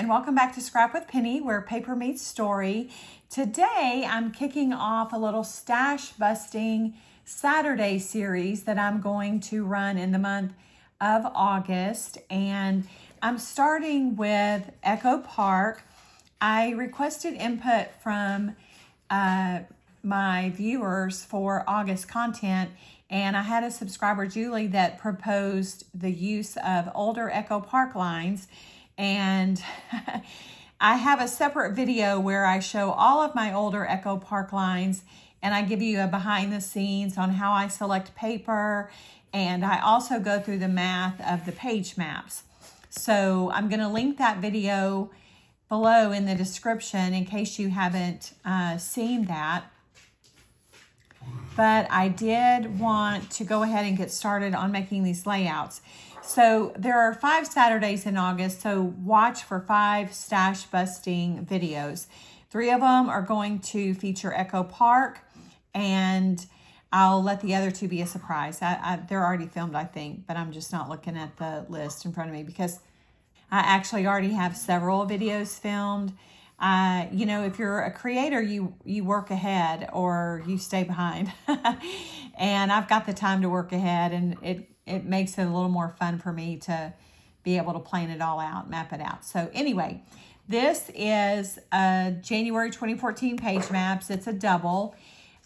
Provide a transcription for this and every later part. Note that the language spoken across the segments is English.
and welcome back to Scrap with Penny, where paper meets story. Today I'm kicking off a little stash busting Saturday series that I'm going to run in the month of August, and I'm starting with Echo Park. I requested input from my viewers for August content, and I had a subscriber, Julie, that proposed the use of older Echo Park lines. And I have a separate video where I show all of my older Echo Park lines, and I give you a behind the scenes on how I select paper, and I also go through the math of the page maps. So I'm going to link that video below in the description in case you haven't seen that. But I did want to go ahead and get started on making these layouts. So there are 5 Saturdays in August, so watch for 5 stash busting videos. 3 of them are going to feature Echo Park, and I'll let the other 2 be a surprise. They're already filmed, I think, but I'm just not looking at the list in front of me because I actually already have several videos filmed. You know, if you're a creator, you work ahead or you stay behind. And I've got the time to work ahead, and it makes it a little more fun for me to be able to plan it all out, map it out. So anyway, this is January 2014 page maps. It's a double.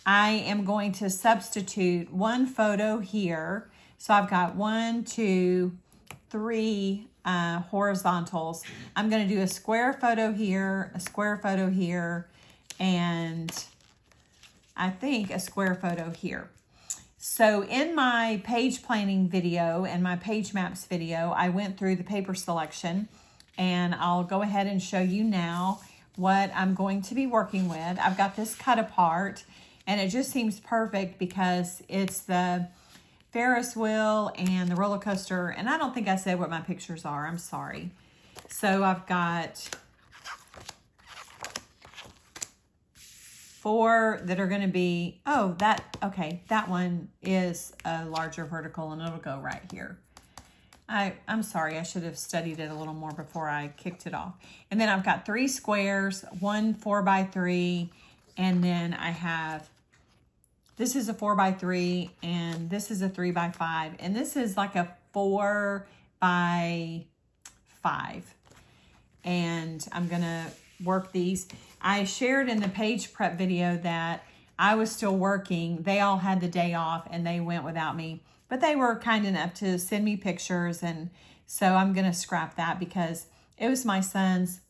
I am going to substitute 1 photo here. So I've got 1, 2, 3 horizontals. I'm going to do a square photo here, a square photo here, and I think a square photo here. So in my page planning video and my page maps video, I went through the paper selection, and I'll go ahead and show you now what I'm going to be working with. I've got this cut apart, and it just seems perfect because it's the Ferris wheel and the roller coaster, and I don't think I said what my pictures are. I'm sorry. So I've got 4 that are going to be, okay, that one is a larger vertical, and it'll go right here. I'm sorry, I should have studied it a little more before I kicked it off. And then I've got 3 squares, 1 4x3, and then I have, this is a 4x3, and this is a 3x5, and this is like a 4x5. And I'm gonna work these. I shared in the page prep video that I was still working. They all had the day off and they went without me, but they were kind enough to send me pictures, and so I'm gonna scrap that because it was my son's.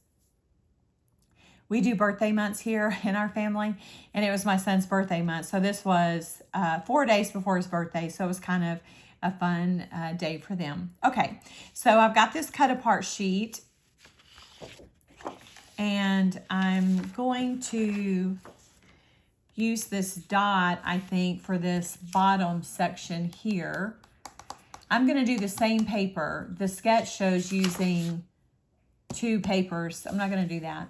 We do birthday months here in our family, and it was my son's birthday month. So this was 4 days before his birthday, so it was kind of a fun day for them. Okay, so I've got this cut apart sheet, and I'm going to use this dot, I think, for this bottom section here. I'm going to do the same paper. The sketch shows using 2 papers. I'm not going to do that.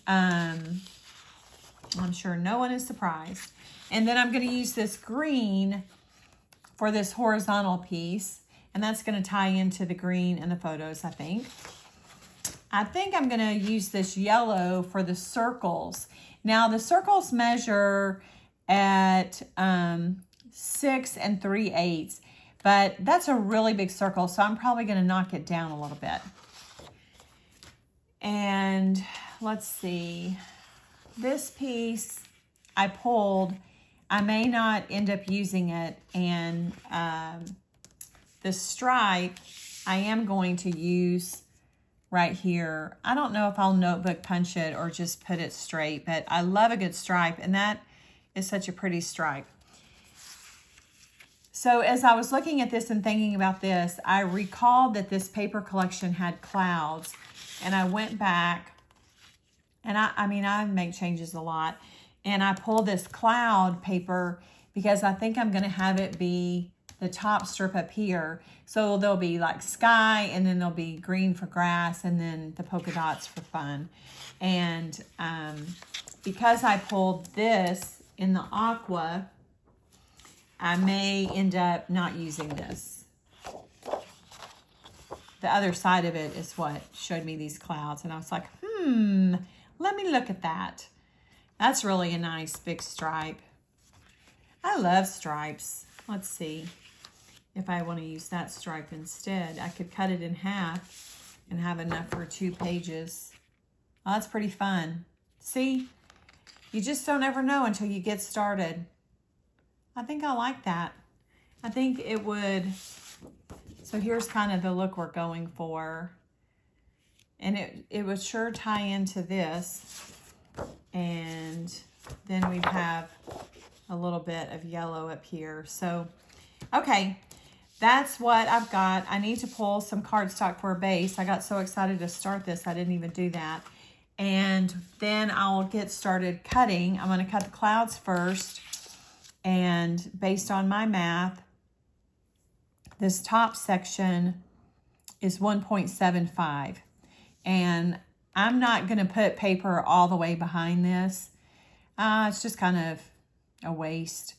I'm sure no one is surprised. And then I'm going to use this green for this horizontal piece, and that's going to tie into the green in the photos, I think. I think I'm going to use this yellow for the circles. Now, the circles measure at 6 3/8, but that's a really big circle, so I'm probably going to knock it down a little bit. And let's see, this piece I pulled, I may not end up using it, and the stripe I am going to use right here. I don't know if I'll notebook punch it or just put it straight, but I love a good stripe, and that is such a pretty stripe. So as I was looking at this and thinking about this, I recalled that this paper collection had clouds, and I went back, and I make changes a lot, and I pulled this cloud paper because I think I'm going to have it be the top strip up here. So there'll be like sky, and then there'll be green for grass, and then the polka dots for fun. And because I pulled this in the aqua, I may end up not using this. the other side of it is what showed me these clouds. And I was like, let me look at that. That's really a nice big stripe. I love stripes. Let's see if I want to use that stripe instead. I could cut it in half and have enough for 2 pages. Oh, that's pretty fun. See, you just don't ever know until you get started. I think I like that. I think it would, so here's kind of the look we're going for. And it would sure tie into this. And then we'd have a little bit of yellow up here. So, okay, that's what I've got. I need to pull some cardstock for a base. I got so excited to start this, I didn't even do that. And then I'll get started cutting. I'm going to cut the clouds first. And based on my math, this top section is 1.75. And I'm not going to put paper all the way behind this. It's just kind of a waste.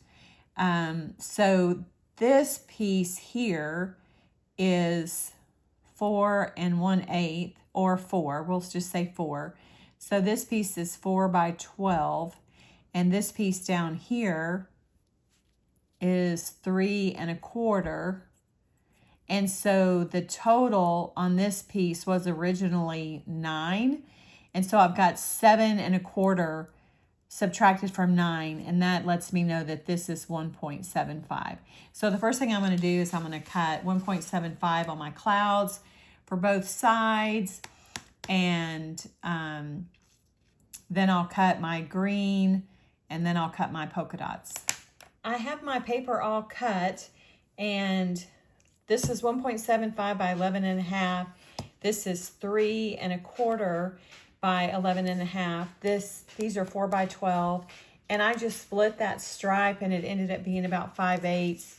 So this piece here is 4 1/8 or 4. We'll just say 4. So this piece is 4 by 12. And this piece down here is 3 1/4. And so the total on this piece was originally 9. And so I've got 7 1/4 subtracted from 9. And that lets me know that this is 1.75. So the first thing I'm going to do is I'm going to cut 1.75 on my clouds for both sides. And then I'll cut my green. And then I'll cut my polka dots. I have my paper all cut. And this is 1.75 by 11 1/2. This is 3 1/4 by 11 1/2. These are 4 by 12. And I just split that stripe and it ended up being about 5/8.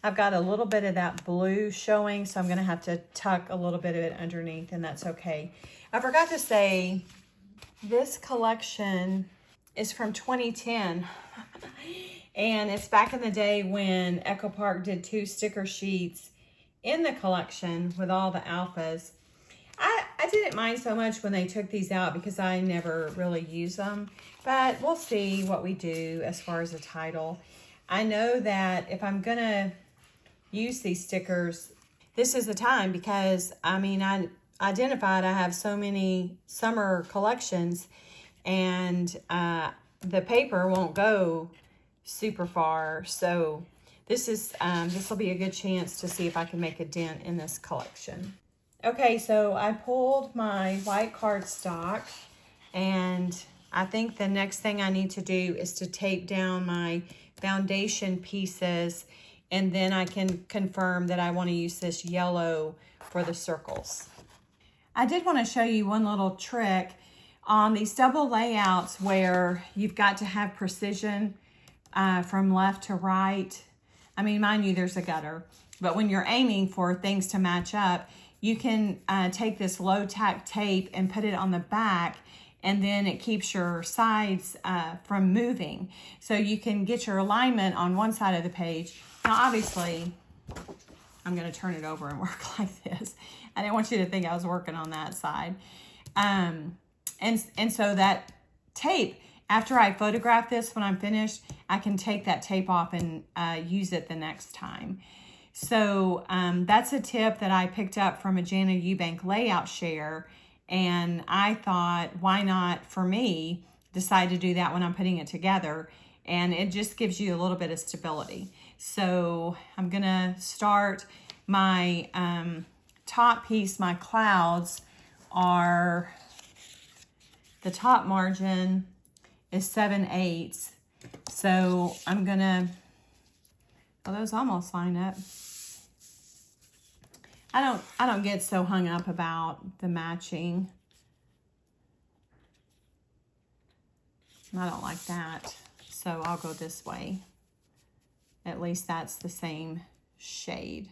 I've got a little bit of that blue showing, so I'm going to have to tuck a little bit of it underneath, and that's okay. I forgot to say, this collection is from 2010. And it's back in the day when Echo Park did 2 sticker sheets in the collection with all the alphas. I didn't mind so much when they took these out because I never really use them. But we'll see what we do as far as a title. I know that if I'm going to use these stickers, this is the time because, I mean, I identified I have so many summer collections and the paper won't go super far. So this will be a good chance to see if I can make a dent in this collection. Okay, so I pulled my white cardstock, and I think the next thing I need to do is to tape down my foundation pieces, and then I can confirm that I want to use this yellow for the circles. I did want to show you one little trick on these double layouts where you've got to have precision from left to right. I mean, mind you, there's a gutter, but when you're aiming for things to match up, you can take this low tack tape and put it on the back, and then it keeps your sides from moving. So you can get your alignment on one side of the page. Now, obviously, I'm going to turn it over and work like this. I didn't want you to think I was working on that side. And so that tape, after I photograph this when I'm finished, I can take that tape off and use it the next time. So that's a tip that I picked up from a Jana Eubank layout share. And I thought, why not, for me, decide to do that when I'm putting it together. And it just gives you a little bit of stability. So I'm going to start my top piece. My clouds are, the top margin is 7/8. So I'm going to, well, those almost line up. I don't get so hung up about the matching. I don't like that. So I'll go this way. At least that's the same shade.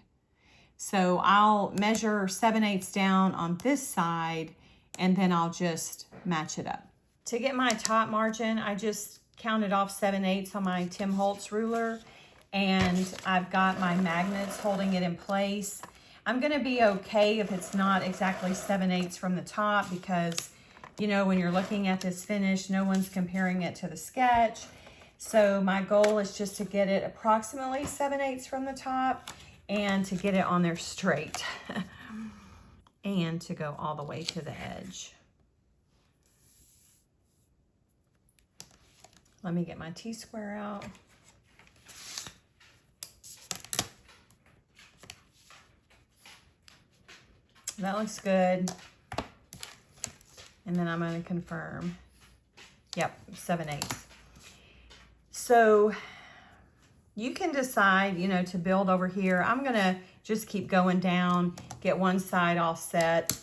So I'll measure 7/8 down on this side, and then I'll just match it up. To get my top margin, I just counted off 7/8 on my Tim Holtz ruler, and I've got my magnets holding it in place. I'm gonna be okay if it's not exactly 7/8 from the top, because you know, when you're looking at this finish, no one's comparing it to the sketch. So my goal is just to get it approximately 7/8 from the top and to get it on there straight and to go all the way to the edge. Let me get my T-square out. That looks good. And then I'm going to confirm. Yep, 7/8. So you can decide, you know, to build over here. I'm going to just keep going down, get one side all set,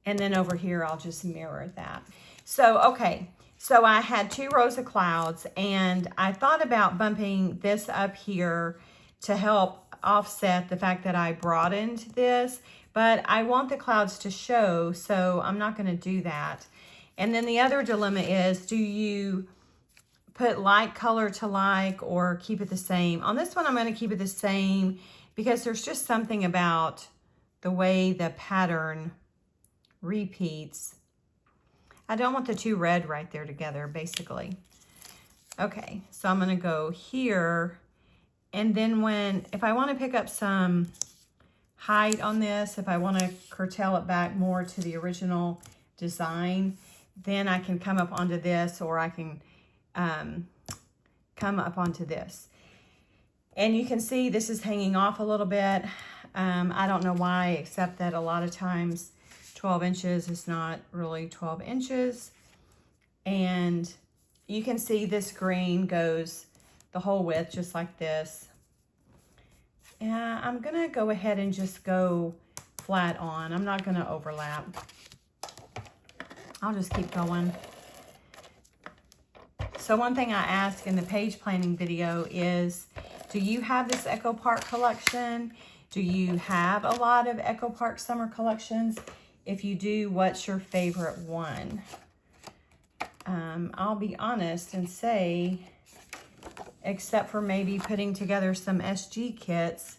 and then over here I'll just mirror that. So, okay. So I had 2 rows of clouds, and I thought about bumping this up here to help offset the fact that I broadened this, but I want the clouds to show, so I'm not going to do that. And then the other dilemma is, do you put like color to like or keep it the same? On this one, I'm going to keep it the same because there's just something about the way the pattern repeats. I don't want the 2 red right there together, basically. Okay, so I'm going to go here. And then if I want to pick up some height on this, if I want to curtail it back more to the original design, then I can come up onto this, or I can come up onto this. And you can see this is hanging off a little bit. I don't know why, except that a lot of times 12 inches is not really 12 inches. And you can see this green goes the whole width just like this. And I'm gonna go ahead and just go flat on. I'm not gonna overlap. I'll just keep going. So one thing I asked in the page planning video is, do you have this Echo Park collection? Do you have a lot of Echo Park summer collections? If you do, what's your favorite one? I'll be honest and say, except for maybe putting together some SG kits,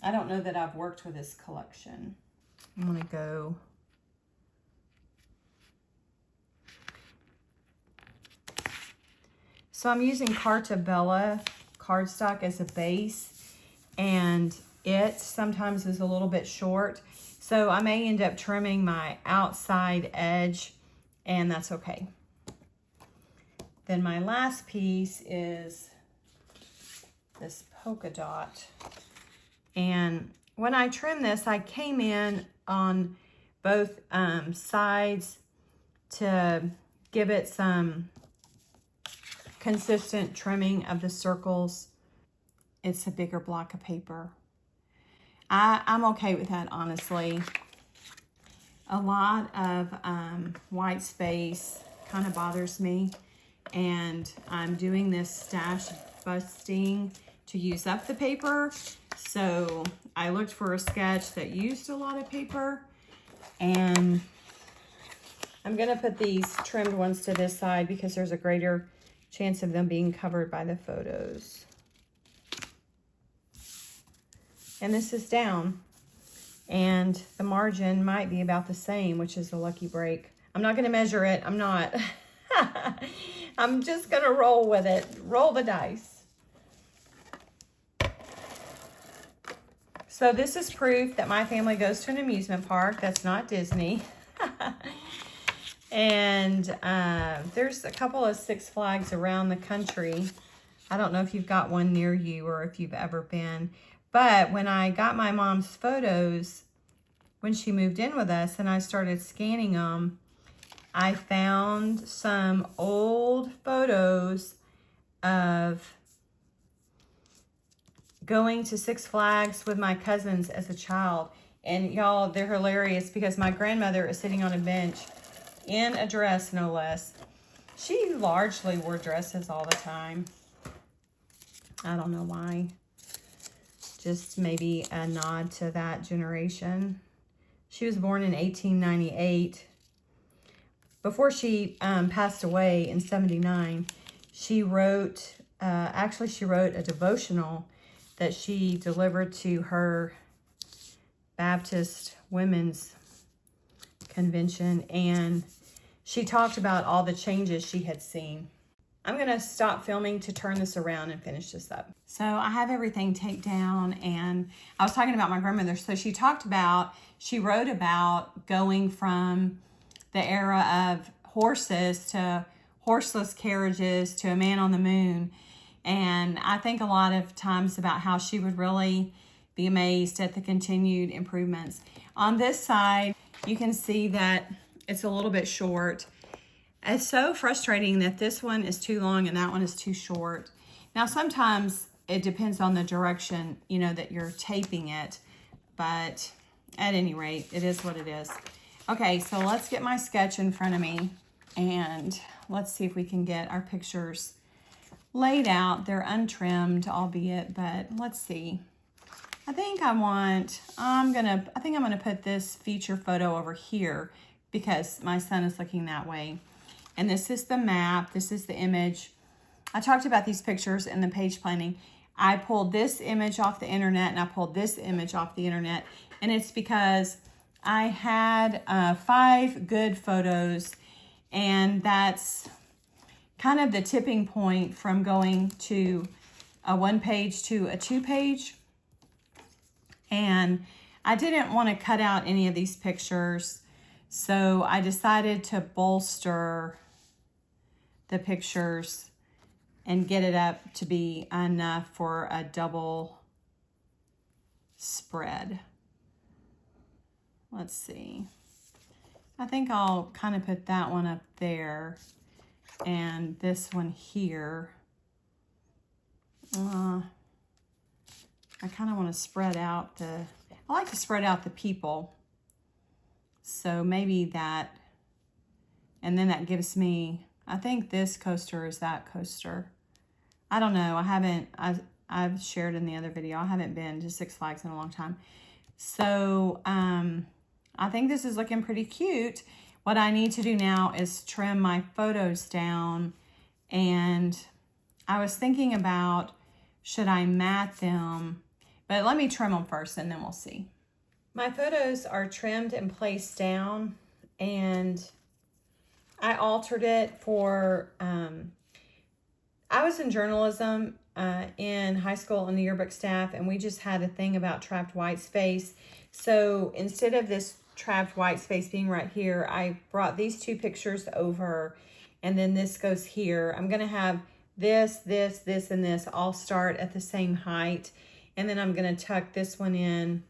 I don't know that I've worked with this collection. I'm gonna go. So I'm using Carta Bella cardstock as a base, and it sometimes is a little bit short. So I may end up trimming my outside edge, and that's okay. Then my last piece is this polka dot. And when I trim this, I came in on both sides to give it some consistent trimming of the circles. It's a bigger block of paper. I'm okay with that, honestly. A lot of white space kind of bothers me, and I'm doing this stash busting to use up the paper. So I looked for a sketch that used a lot of paper, and I'm gonna put these trimmed ones to this side because there's a greater chance of them being covered by the photos. And this is down, and the margin might be about the same, which is a lucky break. I'm not gonna measure it, I'm not. I'm just gonna roll with it, roll the dice. So this is proof that my family goes to an amusement park that's not Disney. And there's a couple of Six Flags around the country. I don't know if you've got one near you or if you've ever been. But when I got my mom's photos, when she moved in with us and I started scanning them, I found some old photos of going to Six Flags with my cousins as a child. And y'all, they're hilarious because my grandmother is sitting on a bench in a dress, no less. She largely wore dresses all the time. I don't know why. Just maybe a nod to that generation. She was born in 1898. Before she passed away in 79, she wrote, actually she wrote a devotional that she delivered to her Baptist Women's Convention, and she talked about all the changes she had seen. I'm gonna stop filming to turn this around and finish this up. So I have everything taped down, and I was talking about my grandmother. So she wrote about going from the era of horses to horseless carriages to a man on the moon. And I think a lot of times about how she would really be amazed at the continued improvements. On this side, you can see that it's a little bit short. It's so frustrating that this one is too long and that one is too short. Now, sometimes it depends on the direction, you know, that you're taping it. But at any rate, it is what it is. Okay, so let's get my sketch in front of me and let's see if we can get our pictures laid out. They're untrimmed, albeit, but let's see. I think I'm gonna put this feature photo over here because my son is looking that way. And this is the map. This is the image. I talked about these pictures in the page planning. I pulled this image off the internet and I pulled this image off the internet. And it's because I had 5 good photos, and that's kind of the tipping point from going to a 1-page to a 2-page. And I didn't want to cut out any of these pictures, so I decided to bolster the pictures and get it up to be enough for a double spread. Let's see. I think I'll kind of put that one up there and this one here. I kind of want to spread out I like to spread out the people. So maybe that, and then that gives me, I think this coaster is that coaster. I don't know. I've shared in the other video. I haven't been to Six Flags in a long time. So I think this is looking pretty cute. What I need to do now is trim my photos down. And I was thinking about, should I mat them? But let me trim them first and then we'll see. My photos are trimmed and placed down, and I altered it for, I was in journalism in high school and the yearbook staff, and we just had a thing about trapped white space. So instead of this trapped white space being right here, I brought these 2 pictures over, and then this goes here. I'm gonna have this, and this all start at the same height, and then I'm gonna tuck this one in.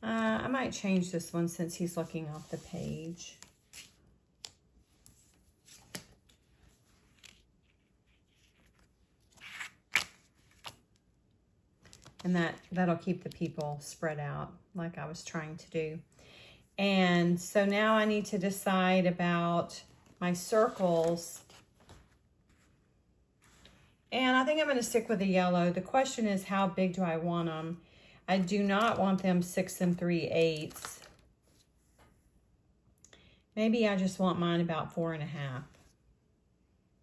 I might change this one since he's looking off the page. And that'll keep the people spread out like I was trying to do. And so now I need to decide about my circles. And I think I'm going to stick with the yellow. The question is, how big do I want them? I do not want them 6 3/8. Maybe I just want mine about 4 1/2.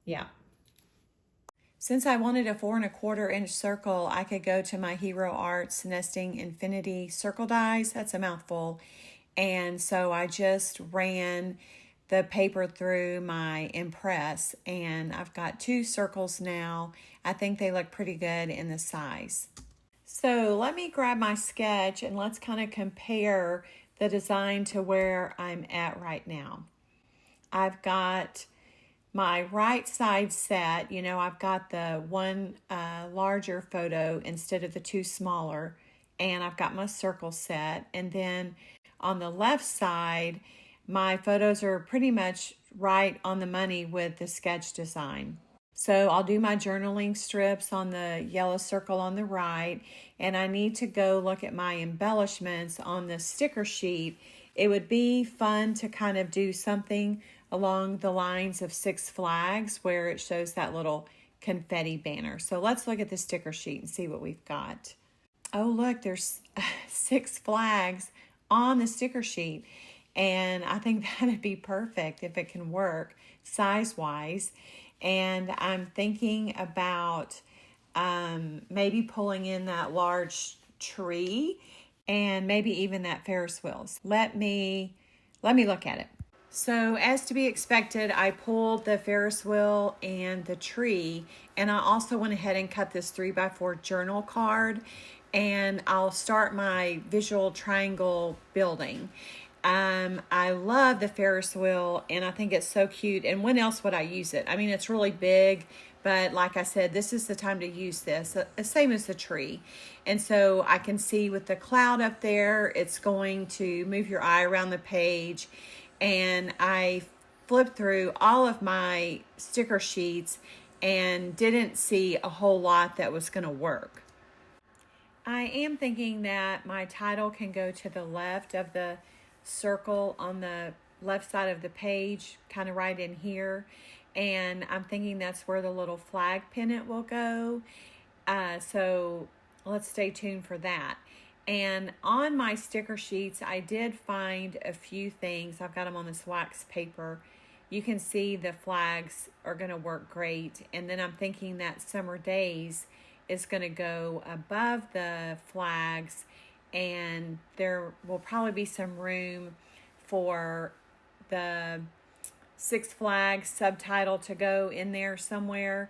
Yeah. Since I wanted a 4 1/4 inch circle, I could go to my Hero Arts Nesting Infinity circle dies. That's a mouthful. And so I just ran the paper through my impress, and I've got 2 circles now. I think they look pretty good in the size. So let me grab my sketch and let's kind of compare the design to where I'm at right now. I've got my right side set. You know, I've got the 1 larger photo instead of the 2 smaller, and I've got my circle set. And then on the left side, my photos are pretty much right on the money with the sketch design. So I'll do my journaling strips on the yellow circle on the right, and I need to go look at my embellishments on the sticker sheet. It would be fun to kind of do something along the lines of Six Flags where it shows that little confetti banner. So let's look at the sticker sheet and see what we've got. Oh, look, there's Six Flags on the sticker sheet. And I think that'd be perfect if it can work size-wise. And I'm thinking about maybe pulling in that large tree and maybe even that Ferris wheels. Let me look at it. So as to be expected, I pulled the Ferris wheel and the tree, and I also went ahead and cut this 3x4 journal card, and I'll start my visual triangle building. I love the Ferris wheel, and I think it's so cute. And when else would I use it? I mean, it's really big, but like I said, this is the time to use this, same as the tree. And so I can see with the cloud up there, it's going to move your eye around the page. And I flipped through all of my sticker sheets and didn't see a whole lot that was going to work. I am thinking that my title can go to the left of the circle on the left side of the page, kind of right in here. And I'm thinking that's where the little flag pennant will go. So let's stay tuned for that. And on my sticker sheets, I did find a few things. I've got them on this wax paper. You can see the flags are going to work great. And then I'm thinking that summer days is going to go above the flags, and there will probably be some room for the Six Flags subtitle to go in there somewhere.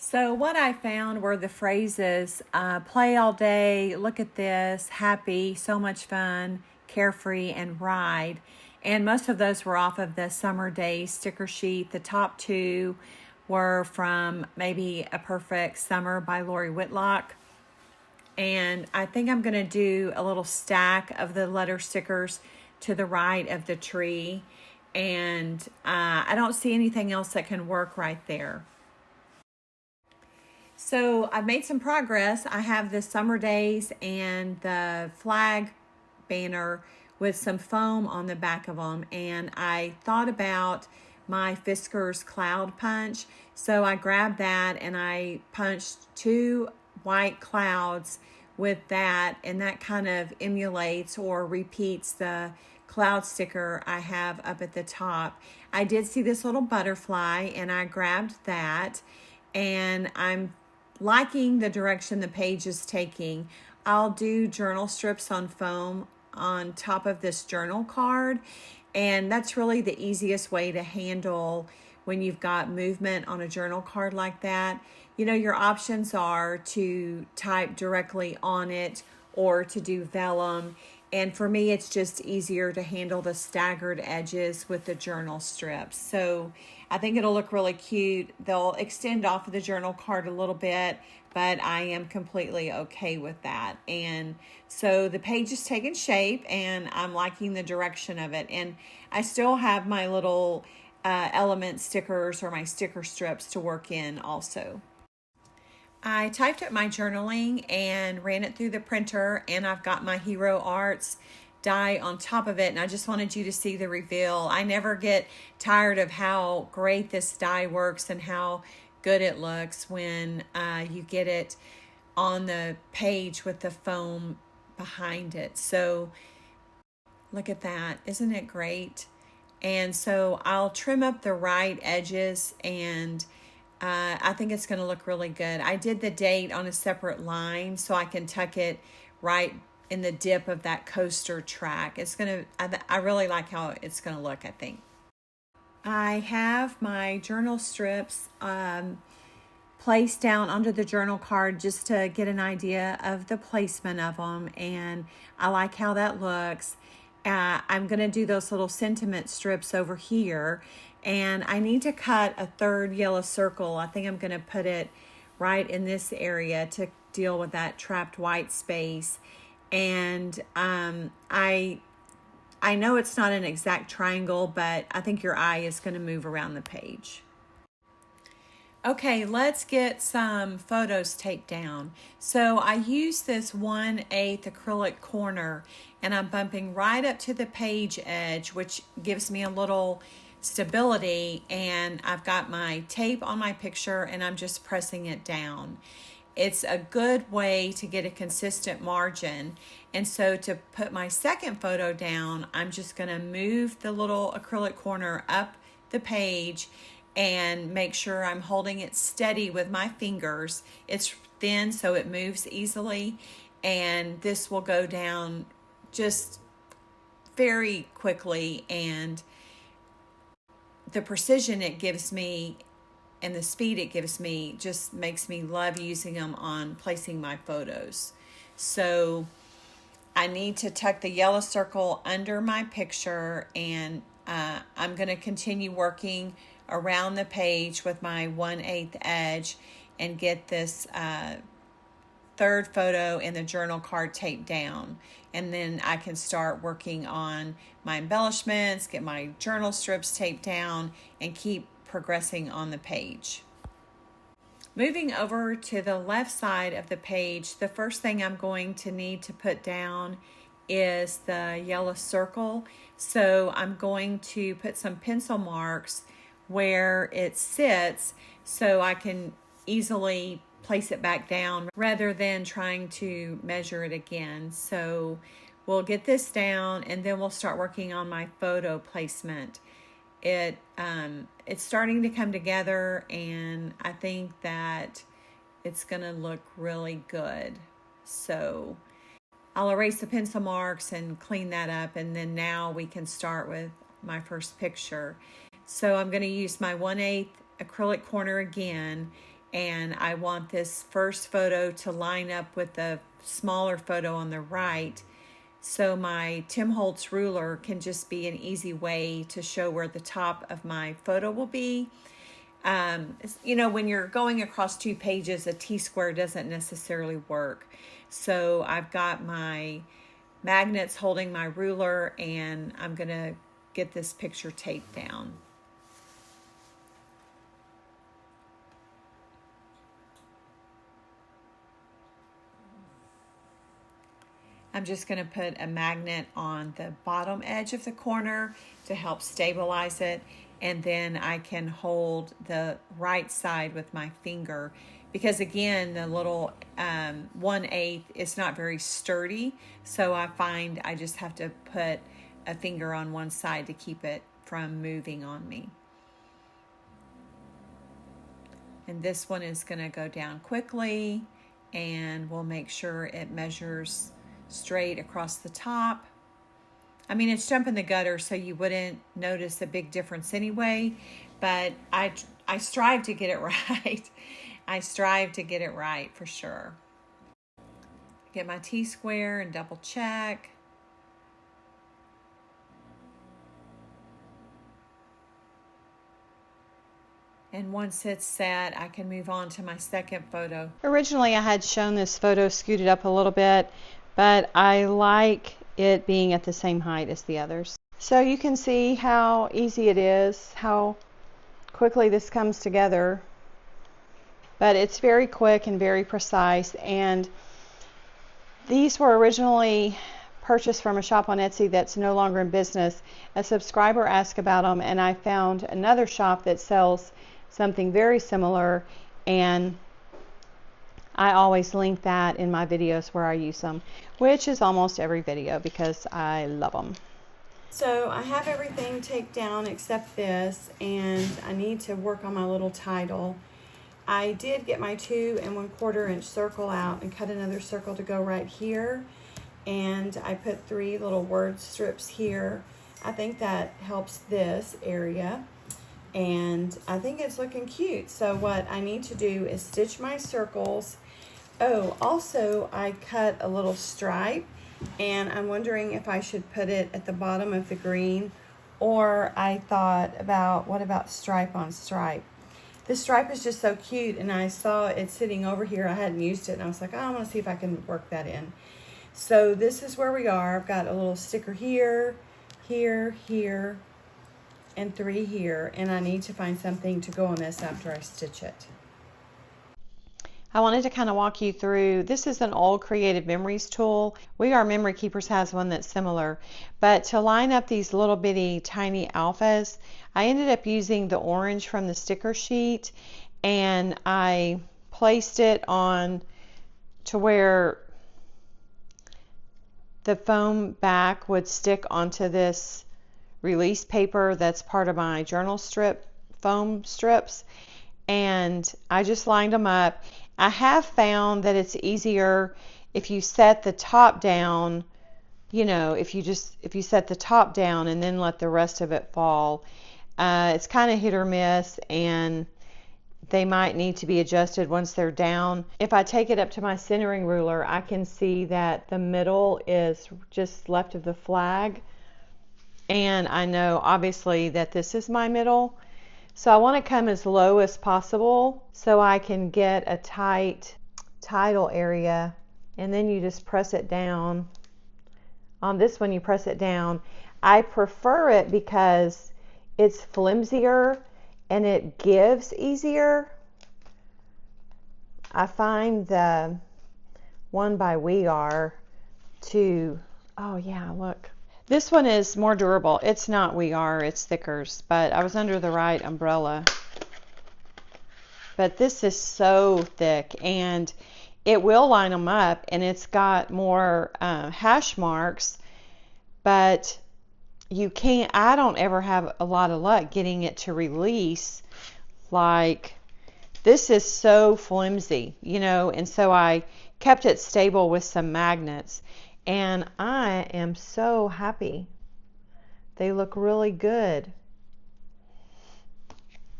So what I found were the phrases, play all day, look at this, happy, so much fun, carefree, and ride. And most of those were off of the summer days sticker sheet. The top two were from Maybe a Perfect Summer by Lori Whitlock. And I think I'm going to do a little stack of the letter stickers to the right of the tree. And I don't see anything else that can work right there. So I've made some progress. I have the summer days and the flag banner with some foam on the back of them. And I thought about my Fisker's Cloud Punch. So I grabbed that and I punched 2 white clouds with that. And that kind of emulates or repeats the cloud sticker I have up at the top. I did see this little butterfly and I grabbed that. And I'm liking the direction the page is taking. I'll do journal strips on foam on top of this journal card, and that's really the easiest way to handle when you've got movement on a journal card like that. You know, your options are to type directly on it or to do vellum, and for me it's just easier to handle the staggered edges with the journal strips. So I think it'll look really cute. They'll extend off of the journal card a little bit, but I am completely okay with that. And so the page is taking shape and I'm liking the direction of it. And I still have my little element stickers or my sticker strips to work in also. I typed up my journaling and ran it through the printer, and I've got my Hero Arts die on top of it, and I just wanted you to see the reveal. I never get tired of how great this die works and how good it looks when you get it on the page with the foam behind it. So look at that. Isn't it great? And so I'll trim up the right edges, and I think it's going to look really good. I did the date on a separate line so I can tuck it right in the dip of that coaster track. It's going to, I really like how it's going to look, I think. I have my journal strips placed down onto the journal card just to get an idea of the placement of them, and I like how that looks. I'm going to do those little sentiment strips over here, and I need to cut a third yellow circle. I think I'm going to put it right in this area to deal with that trapped white space. And I know it's not an exact triangle, but I think your eye is going to move around the page. Okay, let's get some photos taped down. So I use this 1/8 acrylic corner, and I'm bumping right up to the page edge, which gives me a little stability, and I've got my tape on my picture and I'm just pressing it down. It's a good way to get a consistent margin. And so to put my second photo down, I'm just going to move the little acrylic corner up the page and make sure I'm holding it steady with my fingers. It's thin so it moves easily. and this will go down just very quickly, and the precision it gives me and the speed it gives me just makes me love using them on placing my photos. So I need to tuck the yellow circle under my picture, and I'm going to continue working around the page with my 1/8 edge and get this third photo in the journal card taped down. And then I can start working on my embellishments, get my journal strips taped down, and keep progressing on the page. Moving over to the left side of the page, the first thing I'm going to need to put down is the yellow circle. So I'm going to put some pencil marks where it sits so I can easily place it back down rather than trying to measure it again. So we'll get this down, and then we'll start working on my photo placement. It's starting to come together, and I think that it's gonna look really good. So I'll erase the pencil marks and clean that up, and then now we can start with my first picture. So I'm gonna use my 1/8 acrylic corner again, and I want this first photo to line up with the smaller photo on the right. So my Tim Holtz ruler can just be an easy way to show where the top of my photo will be. You know, when you're going across 2 pages, a T-square doesn't necessarily work. So I've got my magnets holding my ruler, and I'm going to get this picture taped down. I'm just going to put a magnet on the bottom edge of the corner to help stabilize it, and then I can hold the right side with my finger, because again, the little 1/8 is not very sturdy, so I find I just have to put a finger on one side to keep it from moving on me. And this one is going to go down quickly, and we'll make sure it measures straight across the top. I mean, it's jumping the gutter, so you wouldn't notice a big difference anyway, but I strive to get it right. I strive to get it right for sure. Get my T-square and double check. And once it's set, I can move on to my second photo. Originally, I had shown this photo scooted up a little bit, but I like it being at the same height as the others. So you can see how easy it is, how quickly this comes together. But it's very quick and very precise, and these were originally purchased from a shop on Etsy that's no longer in business. A subscriber asked about them, and I found another shop that sells something very similar, and I always link that in my videos where I use them, which is almost every video because I love them. So I have everything taped down except this, and I need to work on my little title. I did get my 2 1/4 inch circle out and cut another circle to go right here, and I put 3 little word strips here. I think that helps this area, and I think it's looking cute. So what I need to do is stitch my circles. Oh, also I cut a little stripe, and I'm wondering if I should put it at the bottom of the green, or I thought about, what about stripe on stripe? This stripe is just so cute, and I saw it sitting over here. I hadn't used it, and I was like, oh, I want to see if I can work that in. So this is where we are. I've got a little sticker here, here, here, and 3 here, and I need to find something to go on this after I stitch it. I wanted to kind of walk you through, this is an old Creative Memories tool. We Are Memory Keepers has one that's similar, but to line up these little bitty tiny alphas, I ended up using the orange from the sticker sheet, and I placed it on to where the foam back would stick onto this release paper that's part of my journal strip foam strips, and I just lined them up. I have found that it's easier if you set the top down, you know, if you set the top down and then let the rest of it fall, it's kind of hit or miss, and they might need to be adjusted once they're down. If I take it up to my centering ruler, I can see that the middle is just left of the flag. And I know obviously that this is my middle. So I want to come as low as possible so I can get a tight title area. And then you just press it down. On this one you press it down. I prefer it because it's flimsier and it gives easier. I find the one by We Are to, oh yeah, look. This one is more durable. It's not We Are, it's Thickers, but I was under the right umbrella. But this is so thick, and it will line them up, and it's got more hash marks, but you can't, I don't ever have a lot of luck getting it to release. Like, this is so flimsy, you know, and so I kept it stable with some magnets, and I am so happy. They look really good.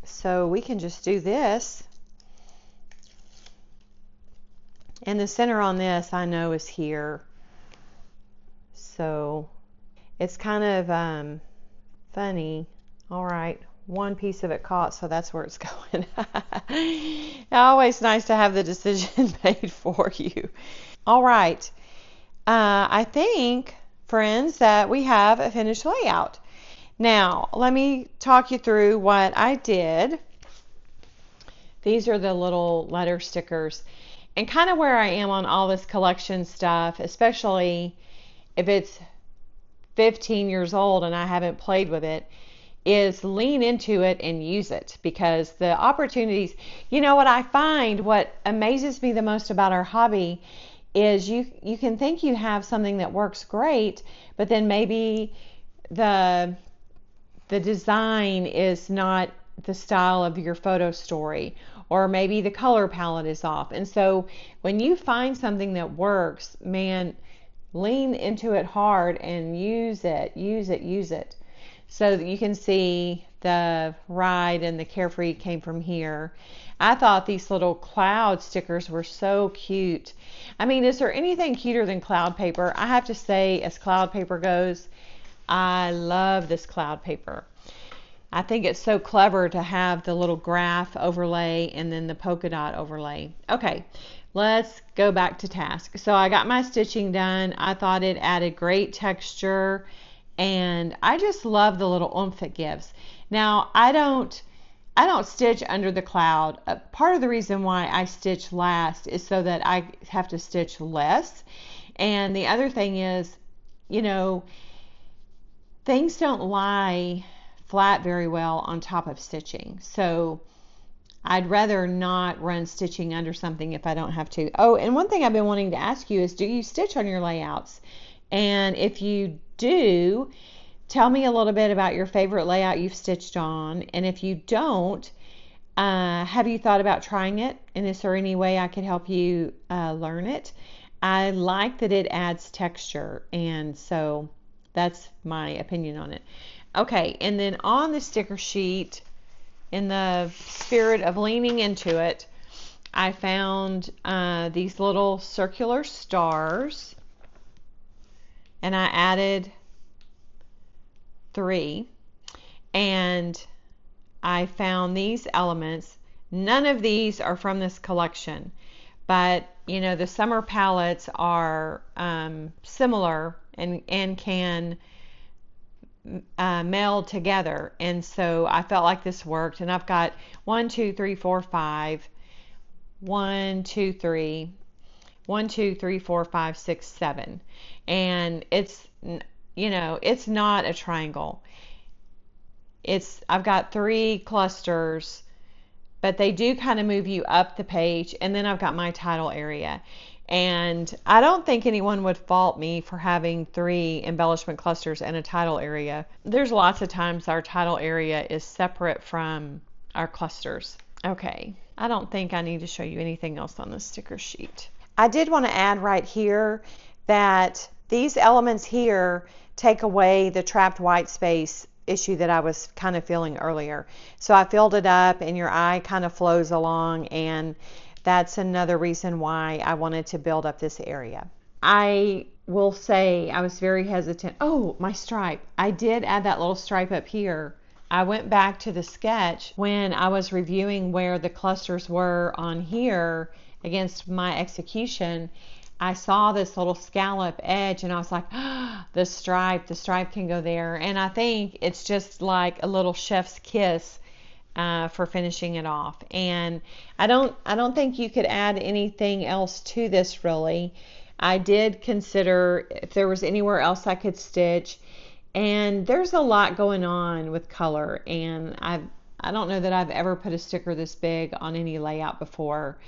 So we can just do this. And the center on this I know is here. So it's kind of funny. All right, one piece of it caught, so that's where it's going. Always nice to have the decision made for you. All right, I think, friends, that we have a finished layout. Now, let me talk you through what I did. These are the little letter stickers. And kind of where I am on all this collection stuff, especially if it's 15 years old and I haven't played with it, is lean into it and use it, because the opportunities, you know what I find, what amazes me the most about our hobby is you can think you have something that works great, but then maybe the design is not the style of your photo story, or maybe the color palette is off. And so when you find something that works, man, lean into it hard and use it. So that you can see the ride and the carefree came from here. I thought these little cloud stickers were so cute. I mean, is there anything cuter than cloud paper? I have to say, as cloud paper goes, I love this cloud paper. I think it's so clever to have the little graph overlay and then the polka dot overlay. Okay, let's go back to task. So I got my stitching done. I thought it added great texture, and I just love the little oomph it gives. Now, I don't stitch under the cloud. Part of the reason why I stitch last is so that I have to stitch less. And the other thing is, you know, things don't lie flat very well on top of stitching. So I'd rather not run stitching under something if I don't have to. Oh, and one thing I've been wanting to ask you is, do you stitch on your layouts? And if you do, tell me a little bit about your favorite layout you've stitched on. And if you don't, have you thought about trying it? And is there any way I could help you learn it? I like that it adds texture, and so that's my opinion on it. Okay, and then on the sticker sheet, in the spirit of leaning into it, I found these little circular stars, and I added 3, and I found these elements. None of these are from this collection, but you know, the summer palettes are similar and can meld together, and so I felt like this worked. And I've got 1 2 3 4 5 1 2 3 1 2 3 4 5 6 7, and it's, you know, it's not a triangle. I've got 3 clusters, but they do kind of move you up the page, and then I've got my title area. And I don't think anyone would fault me for having 3 embellishment clusters and a title area. There's lots of times our title area is separate from our clusters. Okay, I don't think I need to show you anything else on the sticker sheet. I did want to add right here that these elements here take away the trapped white space issue that I was kind of feeling earlier. So I filled it up and your eye kind of flows along, and that's another reason why I wanted to build up this area. I will say I was very hesitant. Oh, my stripe. I did add that little stripe up here. I went back to the sketch when I was reviewing where the clusters were on here against my execution. I saw this little scallop edge and I was like, oh, the stripe can go there. And I think it's just like a little chef's kiss for finishing it off. And I don't think you could add anything else to this really. I did consider if there was anywhere else I could stitch, and there's a lot going on with color, and I don't know that I've ever put a sticker this big on any layout before.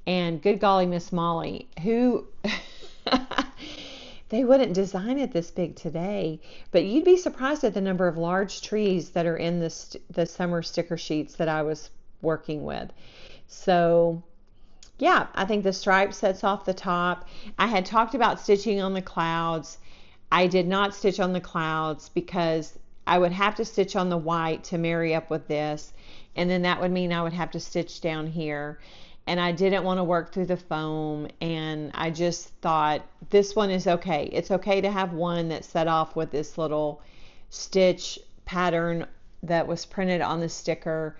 And good golly, Miss Molly, who they wouldn't design it this big today, but you'd be surprised at the number of large trees that are in the summer sticker sheets that I was working with. So yeah, I think the stripe sets off the top. I had talked about stitching on the clouds. I did not stitch on the clouds because I would have to stitch on the white to marry up with this, and then that would mean I would have to stitch down here, and I didn't want to work through the foam, and I just thought this one is okay. It's okay to have one that set off with this little stitch pattern that was printed on the sticker,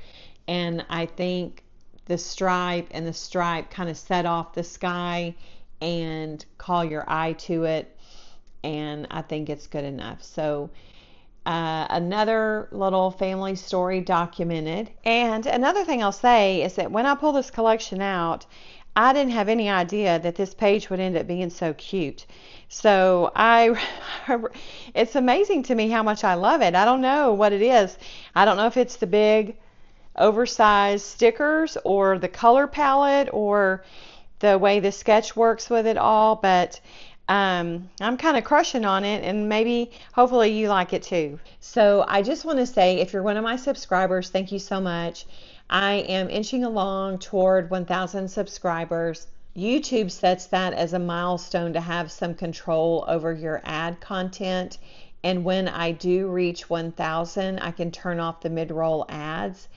and I think the stripe and the stripe kind of set off the sky and call your eye to it, and I think it's good enough. So another little family story documented. And another thing I'll say is that when I pull this collection out, I didn't have any idea that this page would end up being so cute. So it's amazing to me how much I love it. I don't know what it is. I don't know if it's the big oversized stickers or the color palette or the way the sketch works with it all, but I'm kind of crushing on it, and maybe hopefully you like it too. So I just want to say, if you're one of my subscribers, thank you so much. I am inching along toward 1,000 subscribers. YouTube sets that as a milestone to have some control over your ad content, and when I do reach 1,000, I can turn off the mid-roll ads.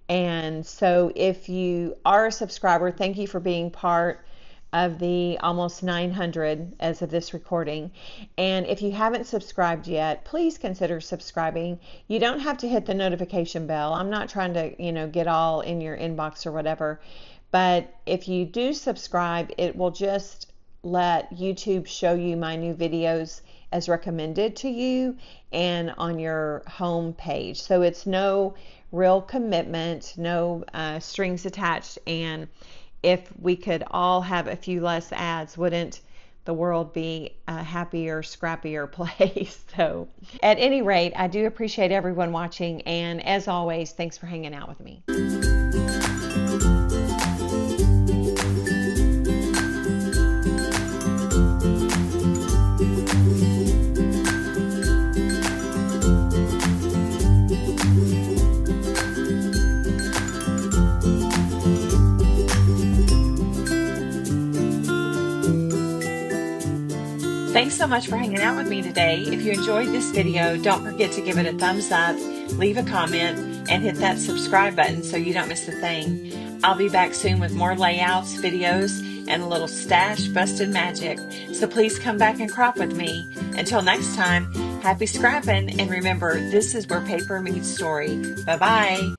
And so if you are a subscriber, thank you for being part of the almost 900 as of this recording. And if you haven't subscribed yet, please consider subscribing. You don't have to hit the notification bell. I'm not trying to, get all in your inbox or whatever. But if you do subscribe, it will just let YouTube show you my new videos as recommended to you and on your home page. So it's no real commitment, no strings attached. And if we could all have a few less ads, wouldn't the world be a happier, scrappier place? So at any rate, I do appreciate everyone watching, and as always, thanks for hanging out with me. Thanks so much for hanging out with me today. If you enjoyed this video, don't forget to give it a thumbs up, leave a comment, and hit that subscribe button so you don't miss a thing. I'll be back soon with more layouts, videos, and a little stash busted magic. So please come back and crop with me. Until next time, happy scrapping, and remember, this is where paper meets story. Bye-bye.